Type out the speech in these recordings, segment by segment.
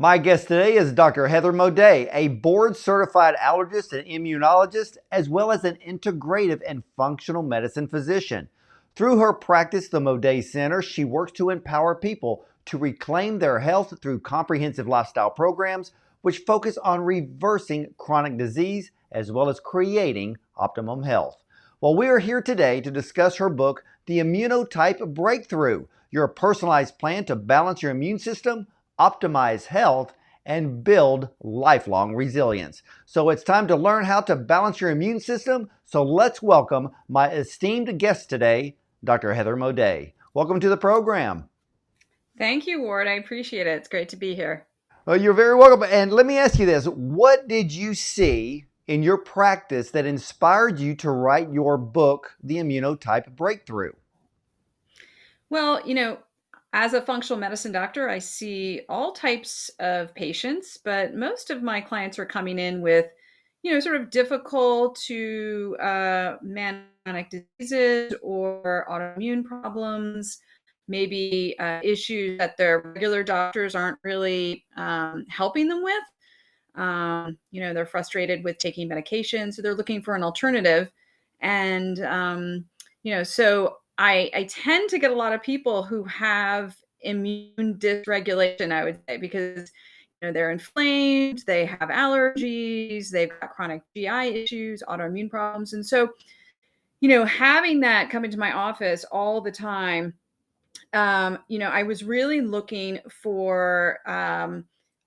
My guest today is Dr. Heather Moday, a board-certified allergist and immunologist, as well as an integrative and functional medicine physician. Through her practice, the Moday Center, she works to empower people to reclaim their health through comprehensive lifestyle programs, which focus on reversing chronic disease as well as creating optimum health. Well, we are here today to discuss her book, The ImmunoType Breakthrough, your personalized plan to balance your immune system, optimize health, and build lifelong resilience. So it's time to learn how to balance your immune system. So let's welcome my esteemed guest today, Dr. Heather Moday. Welcome to the program. Thank you, Ward. I appreciate it. It's great to be here. Well, you're very welcome. And let me ask you this. What did you see in your practice that inspired you to write your book, The ImmunoType Breakthrough? Well, as a functional medicine doctor, I see all types of patients, but most of my clients are coming in with, sort of difficult to manage diseases or autoimmune problems, maybe issues that their regular doctors aren't really helping them with. They're frustrated with taking medication, so they're looking for an alternative. And, so I tend to get a lot of people who have immune dysregulation, I would say, because they're inflamed, they have allergies, they've got chronic GI issues, autoimmune problems. And so, having that come into my office all the time, I was really looking for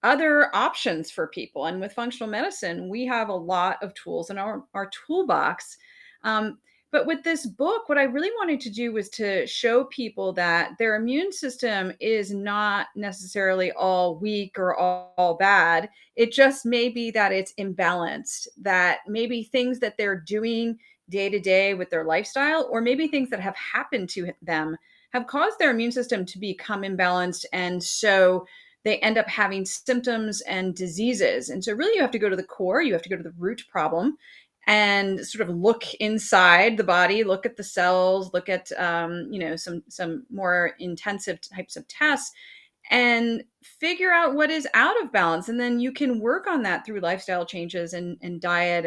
other options for people. And with functional medicine, we have a lot of tools in our toolbox. But with this book, what I really wanted to do was to show people that their immune system is not necessarily all weak or all bad. It just may be that it's imbalanced, that maybe things that they're doing day to day with their lifestyle, or maybe things that have happened to them have caused their immune system to become imbalanced. And so they end up having symptoms and diseases. And so really you have to go to the core, you have to go to the root problem and sort of look inside the body, look at the cells, look at, some more intensive types of tests and figure out what is out of balance. And then you can work on that through lifestyle changes and diet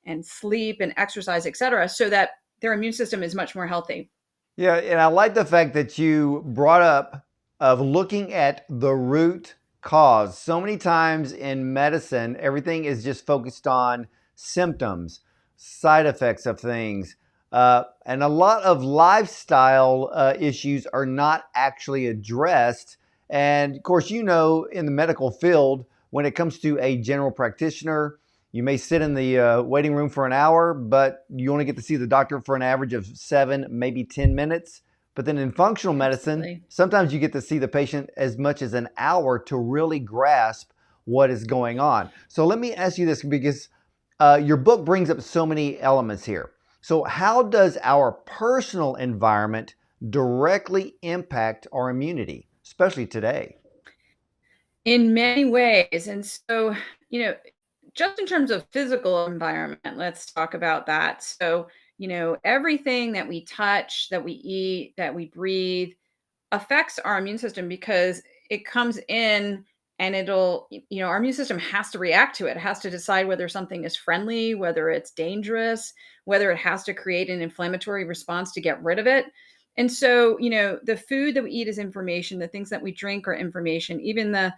and sleep and exercise, et cetera, so that their immune system is much more healthy. Yeah, and I like the fact that you brought up of looking at the root cause. So many times in medicine, everything is just focused on symptoms, side effects of things, and a lot of lifestyle issues are not actually addressed. And of course, in the medical field, when it comes to a general practitioner, you may sit in the waiting room for an hour, but you only get to see the doctor for an average of 7, maybe 10 minutes. But then in functional medicine, Absolutely. sometimes you get to see the patient as much as an hour to really grasp what is going on. So let me ask you this, because your book brings up so many elements here. So how does our personal environment directly impact our immunity, especially today? In many ways. And so, just in terms of physical environment, let's talk about that. So, everything that we touch, that we eat, that we breathe affects our immune system because it comes in and our immune system has to react to it. It has to decide whether something is friendly, whether it's dangerous, whether it has to create an inflammatory response to get rid of it. And so, the food that we eat is information, the things that we drink are information, even the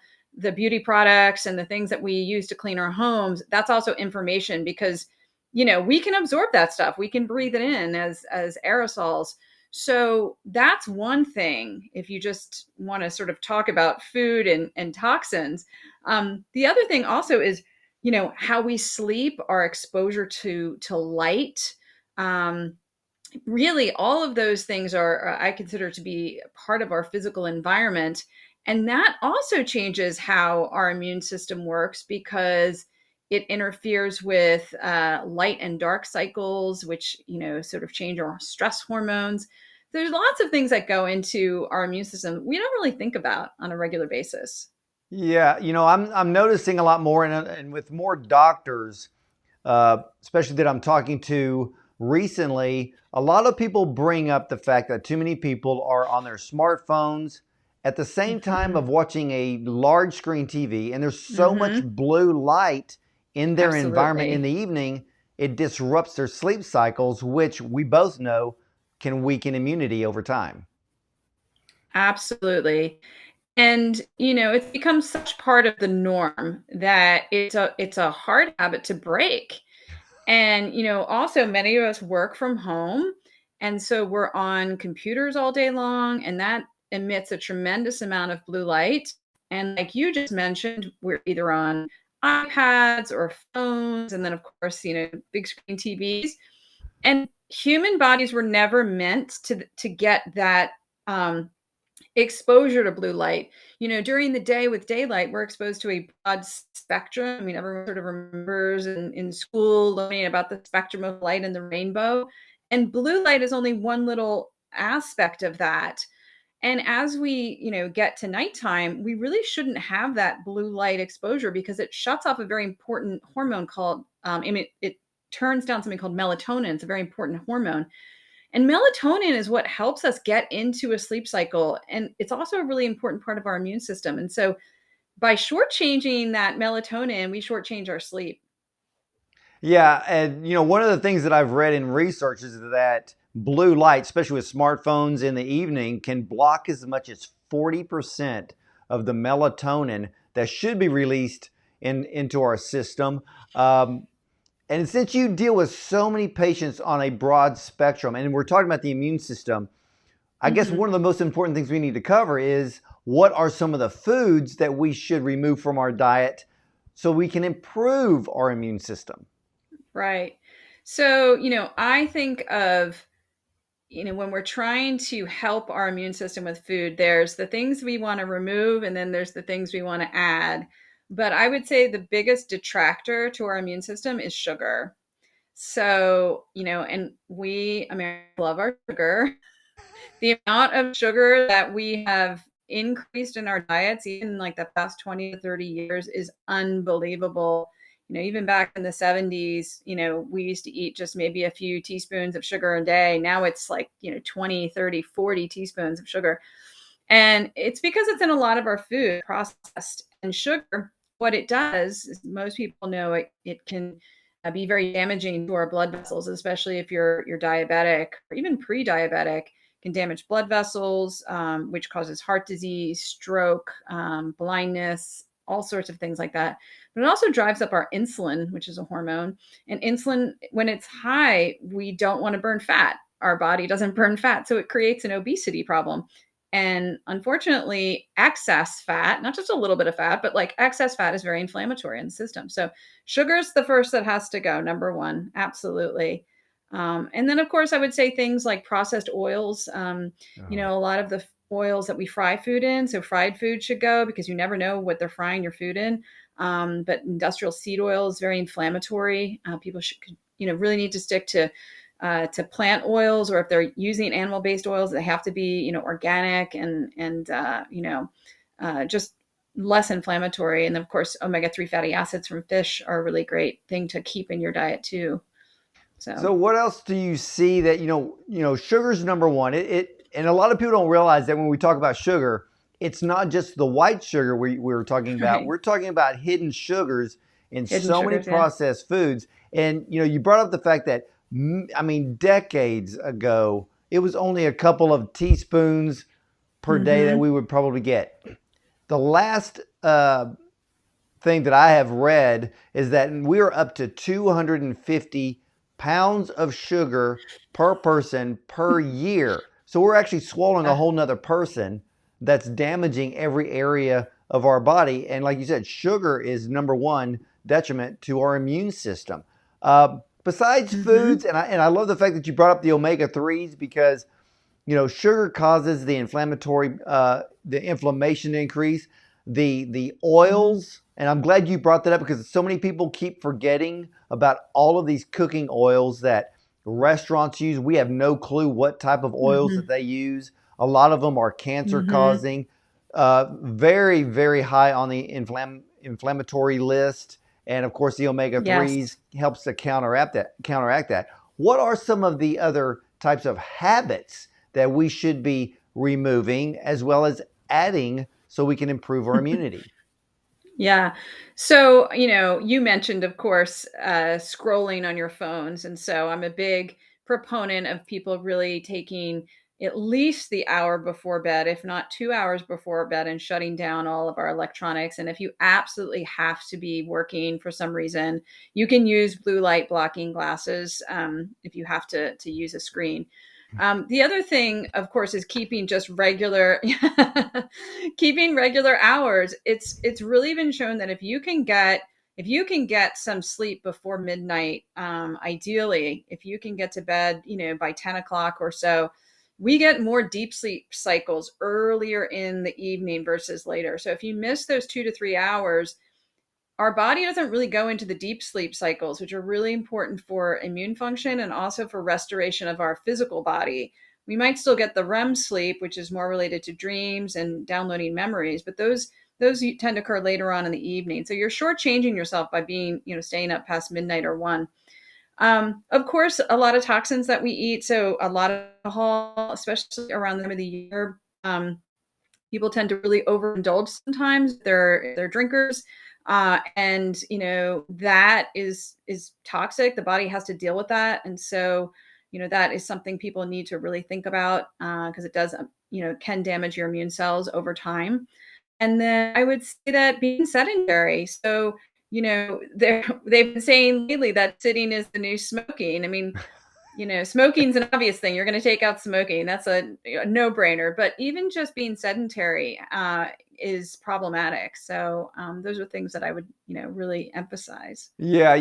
beauty products and the things that we use to clean our homes, that's also information because, we can absorb that stuff. We can breathe it in as aerosols. So that's one thing. If you just want to sort of talk about food and toxins, the other thing also is, how we sleep, our exposure to light. Really, all of those things are I consider to be part of our physical environment. And that also changes how our immune system works because it interferes with light and dark cycles, which, sort of change our stress hormones. There's lots of things that go into our immune system we don't really think about on a regular basis. Yeah, I'm noticing a lot more, and with more doctors, especially that I'm talking to recently, a lot of people bring up the fact that too many people are on their smartphones at the same time Mhm. of watching a large screen TV, and there's so much Mhm. blue light in their environment in Absolutely. the evening, it disrupts their sleep cycles, which we both know can weaken immunity over time. Absolutely. And, it's become such part of the norm that it's a hard habit to break. And, also many of us work from home, and so we're on computers all day long, and that emits a tremendous amount of blue light. And like you just mentioned, we're either on iPads or phones, and then of course, big screen TVs. And human bodies were never meant to get that um exposure to blue light. During the day with daylight, we're exposed to a broad spectrum. I mean, everyone sort of remembers in school learning about the spectrum of light and the rainbow. And blue light is only one little aspect of that. And as we, get to nighttime, we really shouldn't have that blue light exposure because it shuts off a very important hormone called, it turns down something called melatonin. It's a very important hormone, and melatonin is what helps us get into a sleep cycle. And it's also a really important part of our immune system. And so by shortchanging that melatonin, we shortchange our sleep. Yeah, and one of the things that I've read in research is that blue light, especially with smartphones in the evening, can block as much as 40% of the melatonin that should be released into our system. Um, and since you deal with so many patients on a broad spectrum, and we're talking about the immune system, I guess Hmm. one of the most important things we need to cover is what are some of the foods that we should remove from our diet so we can improve our immune system. Right. So, I think of, when we're trying to help our immune system with food, there's the things we want to remove and then there's the things we want to add. But I would say the biggest detractor to our immune system is sugar. So, and we Americans love our sugar. The amount of sugar that we have increased in our diets, even like the past 20 to 30 years, is unbelievable. Even back in the 70s, we used to eat just maybe a few teaspoons of sugar a day. Now it's like, 20, 30, 40 teaspoons of sugar. And it's because it's in a lot of our food processed. And sugar, what it does is most people know it can be very damaging to our blood vessels, especially if you're diabetic or even pre-diabetic. Can damage blood vessels, which causes heart disease, stroke, blindness, all sorts of things like that. But it also drives up our insulin, which is a hormone. And insulin, when it's high, we don't want to burn fat. Our body doesn't burn fat, so it creates an obesity problem. And unfortunately, excess fat, not just a little bit of fat, but like excess fat is very inflammatory in the system. So sugar's the first that has to go, number one, absolutely. And then, of course, I would say things like processed oils. A lot of the oils that we fry food in. So fried food should go because you never know what they're frying your food in. But industrial seed oil is very inflammatory. People should, really need to stick to plant oils, or if they're using animal-based oils, they have to be, organic and just less inflammatory. And of course, omega-3 fatty acids from fish are a really great thing to keep in your diet too. So. So what else do you see that sugar's number one. It and a lot of people don't realize that when we talk about sugar, it's not just the white sugar we were talking about. Right. We're talking about hidden sugars in Hidden so many sugars, yeah. processed foods. And you brought up the fact that I mean decades ago, it was only a couple of teaspoons per day that Mhm. we would probably get. The last thing that I have read is that we are up to 250 pounds of sugar per person per year. So we're actually swallowing a Yeah. whole nother person that's damaging every area of our body. And like you said, sugar is number one detriment to our immune system. Besides foods, Mhm. and I love the fact that you brought up the omega 3s because sugar causes the inflammation to increase, the Mhm. oils, and I'm glad you brought that up because so many people keep forgetting about all of these cooking oils that restaurants use. We have no clue what type of oils that Mhm. they use. A lot of them are cancer Mhm. causing, very, very high on the inflammatory list. And of course, the omega Yes. 3s helps to counteract that. What are some of the other types of habits that we should be removing, as well as adding so we can improve our immunity? Yeah. So, you mentioned, of course, scrolling on your phones. And so I'm a big proponent of people really taking at least the hour before bed, if not 2 hours before bed, and shutting down all of our electronics. And if you absolutely have to be working for some reason, you can use blue light blocking glasses if you have to use a screen. The other thing, of course, is keeping just regular, keeping regular hours. It's really been shown that if you can get some sleep before midnight, ideally, if you can get to bed, by 10 o'clock or so, we get more deep sleep cycles earlier in the evening versus later. So if you miss those 2 to 3 hours, our body doesn't really go into the deep sleep cycles, which are really important for immune function and also for restoration of our physical body. We might still get the REM sleep, which is more related to dreams and downloading memories, but those tend to occur later on in the evening. So you're shortchanging yourself by being, staying up past midnight or 1. Of course, a lot of toxins that we eat. So a lot of alcohol, especially around the time of the year. People tend to really overindulge sometimes. They're drinkers, and that is toxic. The body has to deal with that, and so that is something people need to really think about, because it does can damage your immune cells over time. And then I would say that being sedentary. So they've been saying lately that sitting is the new smoking. I mean, smoking's an obvious thing. You're going to take out smoking. That's a no-brainer. But even just being sedentary is problematic. So those are things that I would, really emphasize. Yeah,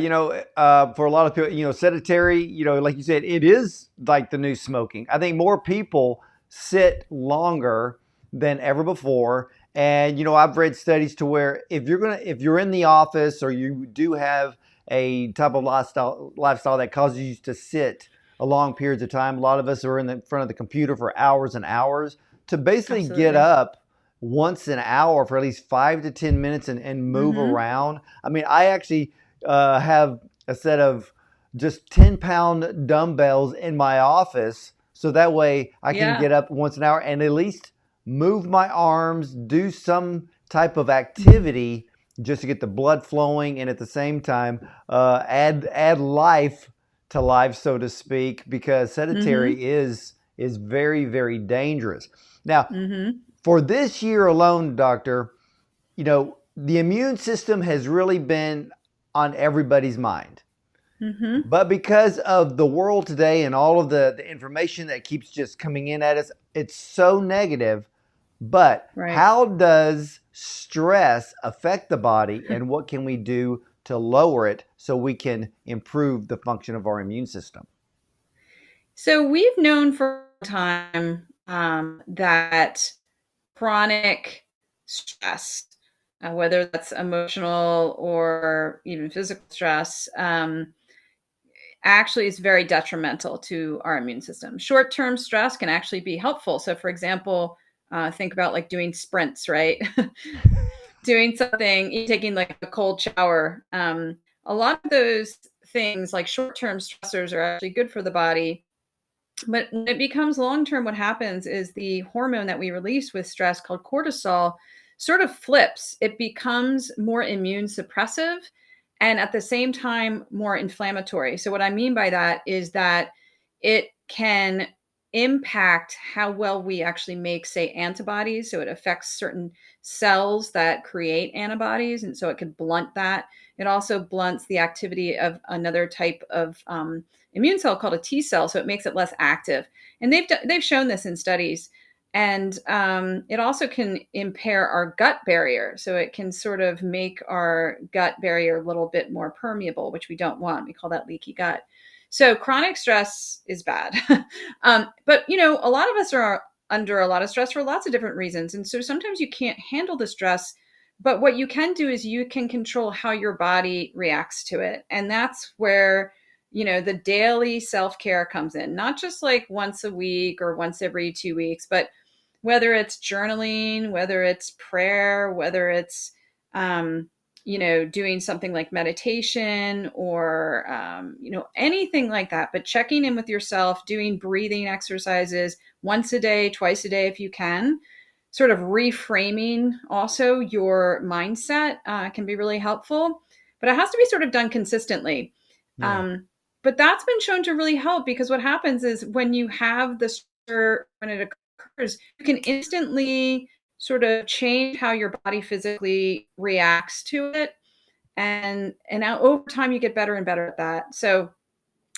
for a lot of people, sedentary, like you said, it is like the new smoking. I think more people sit longer than ever before. And, I've read studies to where if you're in the office or you do have a type of lifestyle that causes you to sit a long periods of time, a lot of us are in the front of the computer for hours and hours, to basically get Absolutely. up once an hour for at least 5 to 10 minutes and move Mm-hmm. around. I mean, I actually have a set of just 10-pound dumbbells in my office. So that way I can Yeah. get up once an hour and at least move my arms, do some type of activity just to get the blood flowing, and at the same time add life to life, so to speak, because Mm-hmm. sedentary is very, very dangerous. Now, Mm-hmm. for this year alone, doctor, the immune system has really been on everybody's mind. Mm-hmm. But because of the world today and all of the information that keeps just coming in at us, it's so negative. But Right. how does stress affect the body, and what can we do to lower it so we can improve the function of our immune system? So we've known for a time that chronic stress, whether that's emotional or even physical stress, actually is very detrimental to our immune system. Short term stress can actually be helpful. So, for example, think about like doing sprints, right? Doing something, taking like a cold shower. A lot of those things, like short term stressors, are actually good for the body. But when it becomes long term, what happens is the hormone that we release with stress, called cortisol, sort of flips. It becomes more immune suppressive and at the same time more inflammatory. So, what I mean by that is that it can impact how well we actually make, say, antibodies. So, it affects certain cells that create antibodies. And so, it could blunt that. It also blunts the activity of another type of immune cell called a T cell, so it makes it less active. And they've shown this in studies. And it also can impair our gut barrier, so it can sort of make our gut barrier a little bit more permeable, which we don't want. We call that leaky gut. So chronic stress is bad, but a lot of us are under a lot of stress for lots of different reasons, and so sometimes you can't handle the stress. But what you can do is you can control how your body reacts to it, and that's where the daily self-care comes in, not just like once a week or once every 2 weeks, but whether it's journaling, whether it's prayer, whether it's, doing something like meditation or, anything like that, but checking in with yourself, doing breathing exercises once a day, twice a day, if you can. sort of reframing also your mindset can be really helpful, but it has to be sort of done consistently. Yeah. Um, but that's been shown to really help, because what happens is when you have the stir, when it occurs, you can instantly sort of change how your body physically reacts to it. And now over time you get better and better at that. So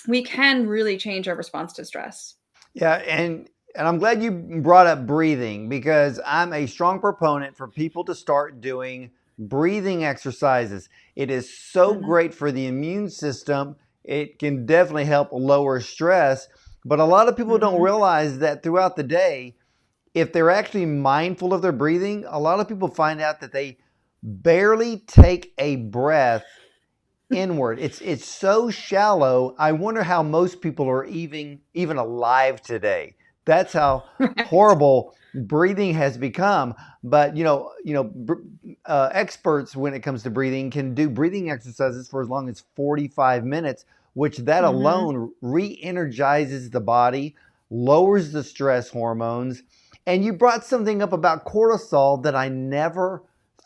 we can really change our response to stress. Yeah, and I'm glad you brought up breathing, because I'm a strong proponent for people to start doing breathing exercises. It is so Mm-hmm. great for the immune system. It can definitely help lower stress, but a lot of people don't Mm-hmm. realize that throughout the day, if they're actually mindful of their breathing, a lot of people find out that they barely take a breath inward. It's so shallow. I wonder how most people are even alive today. That's how Right. horrible breathing has become. But experts when it comes to breathing can do breathing exercises for as long as 45 minutes, which that Mm-hmm. alone re-energizes the body, lowers the stress hormones. And you brought something up about cortisol that I never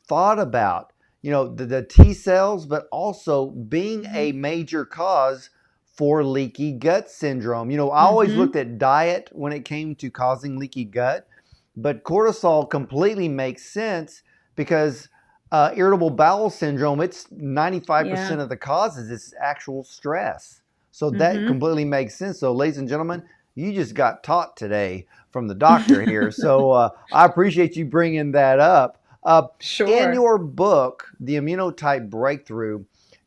thought about. The T cells, but also being a major cause for leaky gut syndrome. I always Mm-hmm. looked at diet when it came to causing leaky gut, but cortisol completely makes sense, because irritable bowel syndrome, it's Yeah. 95% of the causes is actual stress. So that Mm-hmm. completely makes sense. So, ladies and gentlemen, you just got taught today from the doctor here. So I appreciate you bringing that up. In Sure. your book, The ImmunoType Breakthrough,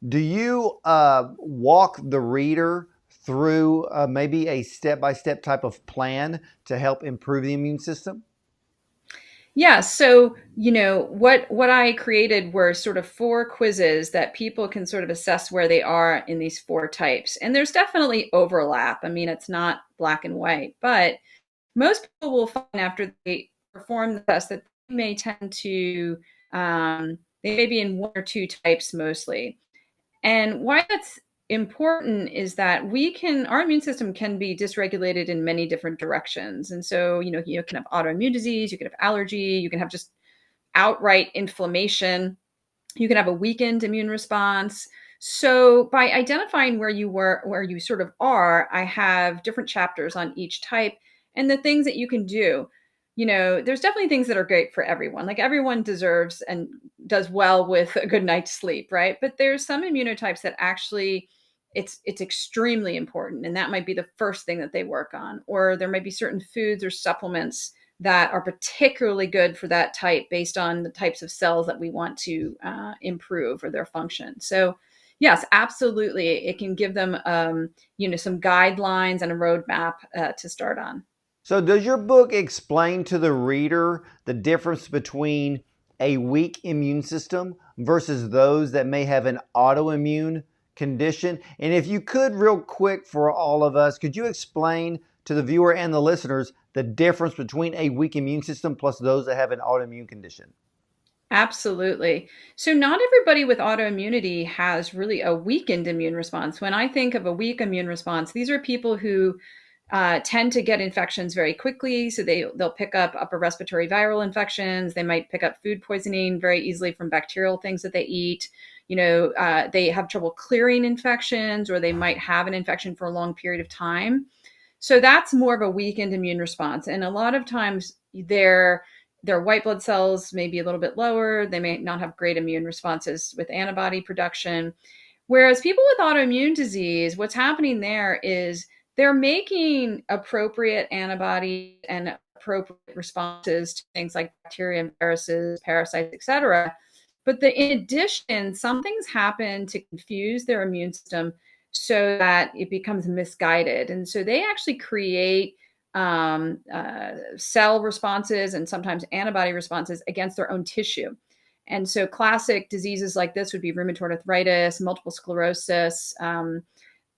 do you walk the reader through maybe a step-by-step type of plan to help improve the immune system? Yeah, so what I created were sort of four quizzes that people can sort of assess where they are in these four types. And there's definitely overlap. I mean, it's not black and white, but most people will find after they perform the test that they may tend to they may be in one or two types mostly. And why that's important is that our immune system can be dysregulated in many different directions. And so, you can have autoimmune disease, you can have allergy, you can have just outright inflammation, you can have a weakened immune response. So by identifying where you sort of are, I have different chapters on each type and the things that you can do. There's definitely things that are great for everyone. Like everyone deserves and does well with a good night's sleep, right? But there's some immunotypes that actually it's extremely important, and that might be the first thing that they work on. Or there might be certain foods or supplements that are particularly good for that type based on the types of cells that we want to improve or their function. So, yes, absolutely, it can give them some guidelines and a roadmap to start on. So, does your book explain to the reader the difference between a weak immune system versus those that may have an autoimmune condition? And if you could, real quick for all of us, could you explain to the viewer and the listeners the difference between a weak immune system plus those that have an autoimmune condition? Absolutely. So, not everybody with autoimmunity has really a weakened immune response. When I think of a weak immune response, these are people who tend to get infections very quickly. So they'll pick up upper respiratory viral infections. They might pick up food poisoning very easily from bacterial things that they eat. They have trouble clearing infections, or they might have an infection for a long period of time. So that's more of a weakened immune response. And a lot of times their white blood cells may be a little bit lower. They may not have great immune responses with antibody production. Whereas people with autoimmune disease, what's happening there is they're making appropriate antibodies and appropriate responses to things like bacteria and viruses, parasites, etc. But in addition, something's happened to confuse their immune system so that it becomes misguided. And so they actually create cell responses and sometimes antibody responses against their own tissue. And so classic diseases like this would be rheumatoid arthritis, multiple sclerosis,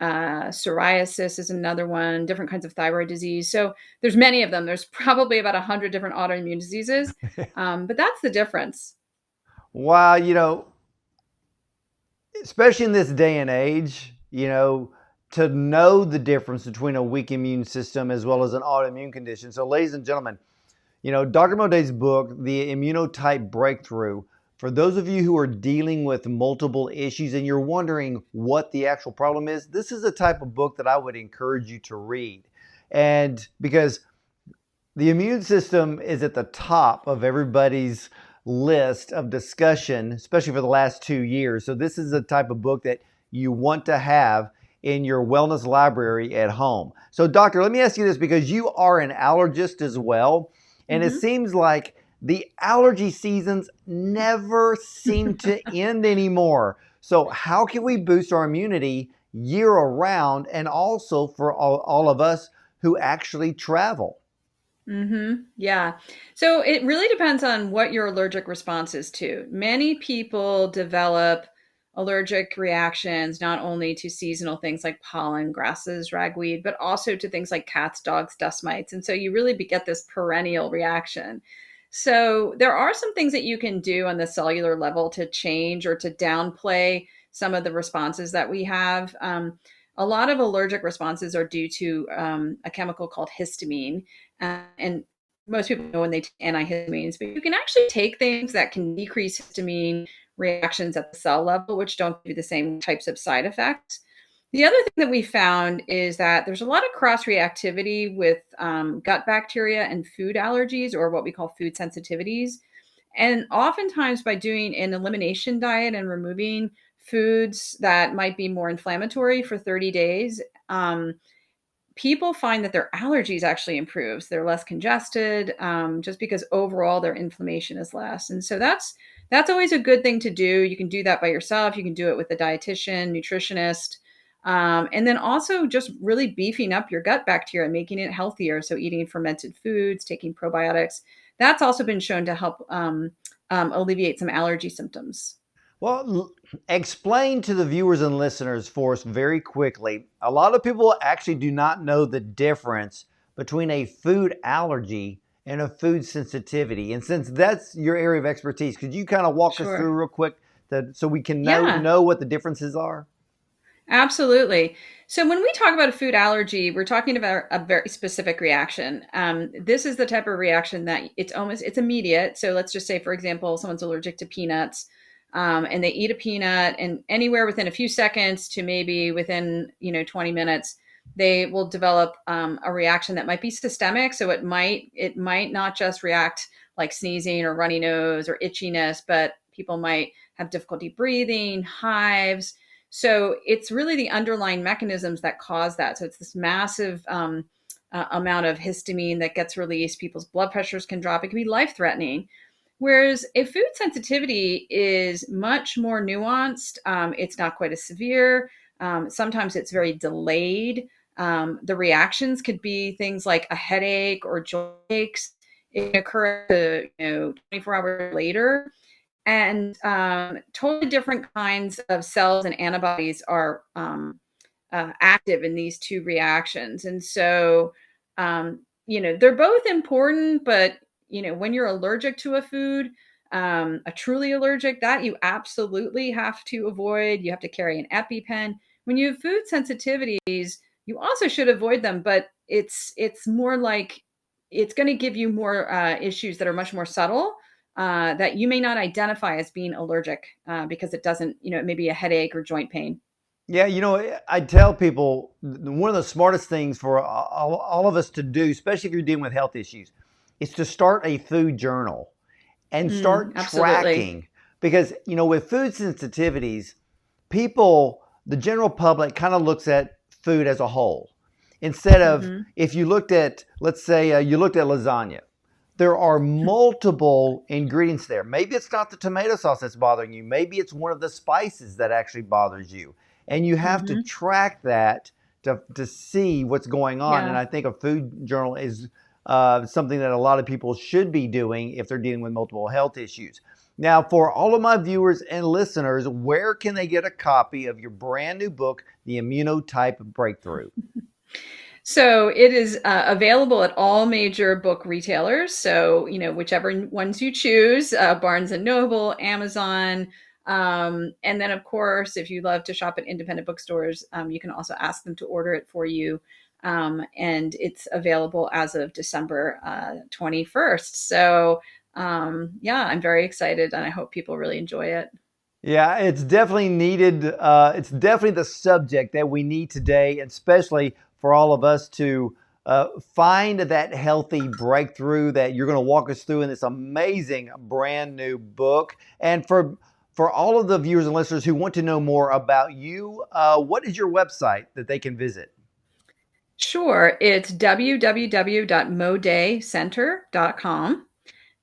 psoriasis is another one, different kinds of thyroid disease. So there's many of them. There's probably about 100 different autoimmune diseases, but that's the difference. Wow, especially in this day and age, to know the difference between a weak immune system as well as an autoimmune condition. So, ladies and gentlemen, Dr. Moday's book, The ImmunoType Breakthrough, for those of you who are dealing with multiple issues and you're wondering what the actual problem is, this is the type of book that I would encourage you to read. And because the immune system is at the top of everybody's list of discussion, especially for the last 2 years. So this is the type of book that you want to have in your wellness library at home. So doctor, let me ask you this, because you are an allergist as well, and it Hmm. seems like the allergy seasons never seem to end anymore. So how can we boost our immunity year around, and also for all of us who actually travel? Yeah. So it really depends on what your allergic response is to. Many people develop allergic reactions not only to seasonal things like pollen, grasses, ragweed, but also to things like cats, dogs, dust mites. And so you really get this perennial reaction. So there are some things that you can do on the cellular level to change or to downplay some of the responses that we have. A lot of allergic responses are due to a chemical called histamine, and most people know when they take antihistamines, but you can actually take things that can decrease histamine reactions at the cell level, which don't give you the same types of side effects. The other thing that we found is that there's a lot of cross reactivity with gut bacteria and food allergies, or what we call food sensitivities. And oftentimes, by doing an elimination diet and removing foods that might be more inflammatory for 30 days, people find that their allergies actually improves. They're less congested, just because overall their inflammation is less. And so that's always a good thing to do. You can do that by yourself. You can do it with a dietitian, nutritionist, and then also just really beefing up your gut bacteria, making it healthier. So eating fermented foods, taking probiotics. That's also been shown to help alleviate some allergy symptoms. Well, explain to the viewers and listeners for us very quickly. A lot of people actually do not know the difference between a food allergy and a food sensitivity. And since that's your area of expertise, could you kind of walk us through Sure. real quick so we can Yeah. know what the differences are? Absolutely. So when we talk about a food allergy, we're talking about a very specific reaction. This is the type of reaction that it's immediate. So let's just say, for example, someone's allergic to peanuts, and they eat a peanut, and anywhere within a few seconds to maybe within 20 minutes, they will develop a reaction that might be systemic. So it might not just react like sneezing or runny nose or itchiness, but people might have difficulty breathing, hives. So it's really the underlying mechanisms that cause that. So it's this massive amount of histamine that gets released. People's blood pressures can drop. It can be life threatening. Whereas a food sensitivity is much more nuanced. It's not quite as severe. Sometimes it's very delayed. The reactions could be things like a headache or joint aches. It can occur 24 hours later, and totally different kinds of cells and antibodies are active in these two reactions. And so, they're both important, but, when you're allergic to a food, a truly allergic, that you absolutely have to avoid. You have to carry an EpiPen. When you have food sensitivities, you also should avoid them, but it's more like it's going to give you more issues that are much more subtle, that you may not identify as being allergic, because it doesn't, it may be a headache or joint pain. Yeah, I tell people one of the smartest things for all of us to do, especially if you're dealing with health issues, is to start a food journal and start Absolutely. tracking. Because, with food sensitivities, the general public kind of looks at food as a whole. Instead of, Hmm. if you looked at, let's say, you looked at lasagna, there are multiple ingredients there. Maybe it's not the tomato sauce that's bothering you. Maybe it's one of the spices that actually bothers you. And you have to Hmm. track that to see what's going on. And Yeah. I think a food journal is something that a lot of people should be doing if they're dealing with multiple health issues. Now, for all of my viewers and listeners, where can they get a copy of your brand new book, The ImmunoType Breakthrough? So it is available at all major book retailers. So, whichever ones you choose, Barnes and Noble, Amazon. And then, of course, if you love to shop at independent bookstores, you can also ask them to order it for you. And it's available as of December 21st. So, yeah, I'm very excited and I hope people really enjoy it. Yeah, it's definitely needed. It's definitely the subject that we need today, especially for all of us to find that healthy breakthrough that you're going to walk us through in this amazing brand new book. And for all of the viewers and listeners who want to know more about you, what is your website that they can visit? Sure, it's www.modaycenter.com.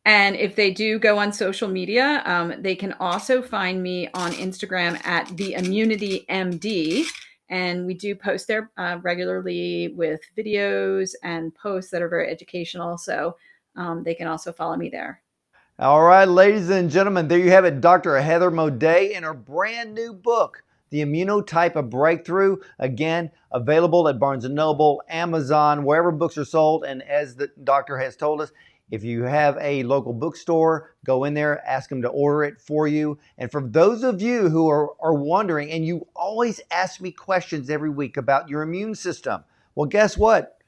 And if they do go on social media, they can also find me on Instagram at the Immunity MD. And we do post there regularly with videos and posts that are very educational. So they can also follow me there. All right, ladies and gentlemen, there you have it. Dr. Heather Moday in her brand new book, The ImmunoType Breakthrough. Again, available at Barnes & Noble, Amazon, wherever books are sold. And as the doctor has told us, if you have a local bookstore, go in there, ask them to order it for you. And for those of you who are wondering, and you always ask me questions every week about your immune system, well, guess what?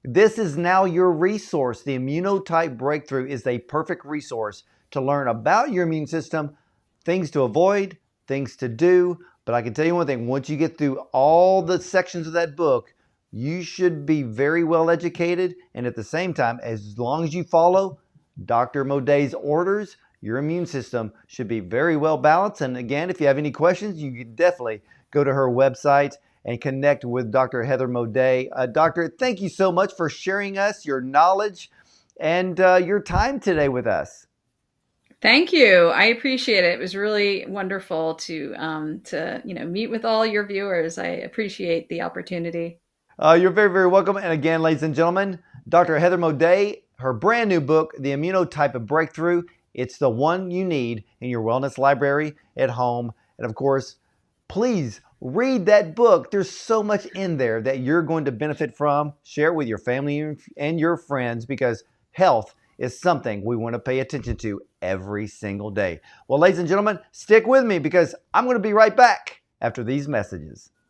This is now your resource. The ImmunoType Breakthrough is a perfect resource to learn about your immune system, things to avoid, things to do. But I can tell you one thing, once you get through all the sections of that book, you should be very well educated. And at the same time, as long as you follow Dr. Moday's orders, your immune system should be very well balanced. And again, if you have any questions, you can definitely go to her website and connect with Dr. Heather Moday. Doctor, thank you so much for sharing us your knowledge and your time today with us. Thank you. I appreciate it. It was really wonderful to meet with all your viewers. I appreciate the opportunity. You're very, very welcome. And again, ladies and gentlemen, Dr. Heather Moday, her brand new book, The ImmunoType Breakthrough. It's the one you need in your wellness library at home. And of course, please read that book. There's so much in there that you're going to benefit from. Share it with your family and your friends because health is something we want to pay attention to every single day. Well, ladies and gentlemen, stick with me because I'm going to be right back after these messages.